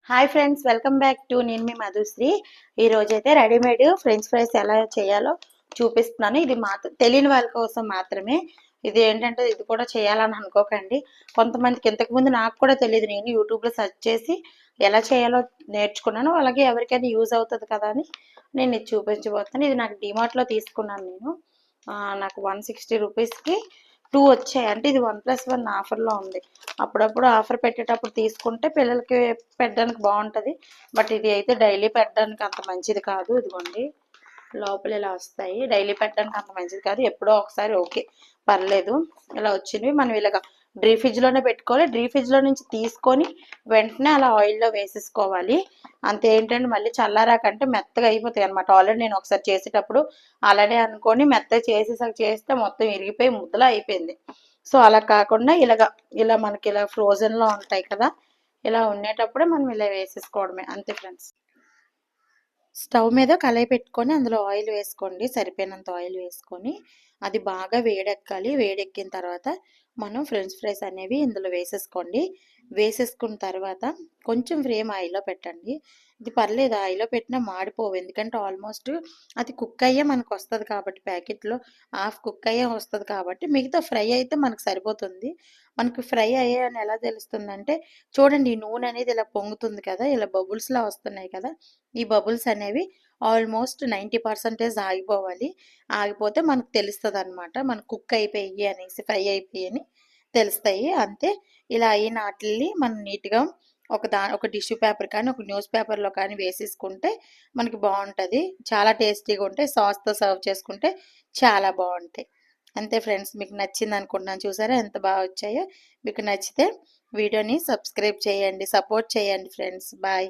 Hi friends, welcome back to నేను మీ మధుశ్రీ. ఈరోజైతే readymade French fries ఎలా చేయాలో చూపిస్తున్నాను. ఇది తెలియని వాళ్ళ కోసం మాత్రమే. ఇది ఏంటంటే ఇది కూడా చేయాలని అనుకోకండి. కొంతమందికి ఇంతకుముందు నాకు కూడా తెలియదు. నేను యూట్యూబ్లో సెర్చ్ చేసి ఎలా చేయాలో నేర్చుకున్నాను. అలాగే ఎవరికైనా యూజ్ అవుతుంది కదా అని నేను ఇది చూపించబోతున్నాను. ఇది నాకు డిమార్ట్లో తీసుకున్నాను నేను. నాకు 160 రూపీస్కి 2 వచ్చాయి. అంటే ఇది 1+1 ఆఫర్లో ఉంది. అప్పుడప్పుడు ఆఫర్ పెట్టేటప్పుడు తీసుకుంటే పిల్లలకి పెట్టడానికి బాగుంటుంది. బట్ ఇది అయితే డైలీ పెట్టడానికి అంత మంచిది కాదు. ఇదిగోండి, లోపల ఇలా వస్తాయి. డైలీ పెట్టడానికి అంత మంచిది కాదు. ఎప్పుడో ఒకసారి ఓకే, పర్లేదు. ఇలా వచ్చినవి మనం ఇలాగ ఫ్రిడ్జ్లోనే పెట్టుకోవాలి. ఫ్రిడ్జ్లో నుంచి తీసుకొని వెంటనే అలా ఆయిల్లో వేసేసుకోవాలి. అంతే. ఏంటంటే మళ్ళీ చల్లారాకంటే మెత్తగా అయిపోతాయి అనమాట. ఆల్రెడీ నేను ఒకసారి చేసేటప్పుడు అలానే అనుకొని మెత్తగా చేస్తే మొత్తం ఇరిగిపోయి ముద్దలా అయిపోయింది. సో అలా కాకుండా ఇలా మనకి ఇలా ఫ్రోజన్లో ఉంటాయి కదా, ఇలా ఉండేటప్పుడే మనం ఇలా వేసేసుకోవడమే. అంతే ఫ్రెండ్స్. స్టవ్ మీద కళాయి పెట్టుకొని అందులో ఆయిల్ వేసుకోండి. సరిపోయినంత ఆయిల్ వేసుకొని అది బాగా వేడెక్కాలి. వేడెక్కిన తర్వాత మనం ఫ్రెంచ్ ఫ్రైస్ అనేవి ఇందులో వేసేసుకోండి. వేసేసుకున్న తర్వాత కొంచెం ఫ్లేమ్ ఆయిల్లో పెట్టండి. ఇది పర్లేదు, ఆయిల్లో పెట్టినా మాడిపోవు. ఎందుకంటే ఆల్మోస్ట్ అది కుక్ అయ్యే మనకు వస్తుంది కాబట్టి, ప్యాకెట్లో హాఫ్ కుక్ అయ్యే వస్తుంది కాబట్టి మిగతా ఫ్రై అయితే మనకు సరిపోతుంది. మనకు ఫ్రై అయ్యాయని ఎలా తెలుస్తుందంటే, చూడండి, ఈ నూనె అనేది ఇలా పొంగుతుంది కదా, ఇలా బబుల్స్లా వస్తున్నాయి కదా. ఈ బబుల్స్ అనేవి ఆల్మోస్ట్ 90% ఆగిపోవాలి. ఆగిపోతే మనకు తెలుస్తుంది అనమాట, మనకు కుక్ అయిపోయి అనేసి, ఫ్రై అయిపోయి అని తెలుస్తాయి. అంతే. ఇలా అయిన వాటిని మనం నీట్గా ఒక టిష్యూ పేపర్ కానీ ఒక న్యూస్ పేపర్లో కానీ వేసేసుకుంటే మనకి బాగుంటుంది. చాలా టేస్టీగా ఉంటాయి. సాస్తో సర్వ్ చేసుకుంటే చాలా బాగుంటాయి. అంతే ఫ్రెండ్స్, మీకు నచ్చింది అనుకుంటున్నాను. చూసారా ఎంత బాగా వచ్చాయో. మీకు నచ్చితే వీడియోని సబ్స్క్రైబ్ చేయండి, సపోర్ట్ చేయండి ఫ్రెండ్స్. బాయ్.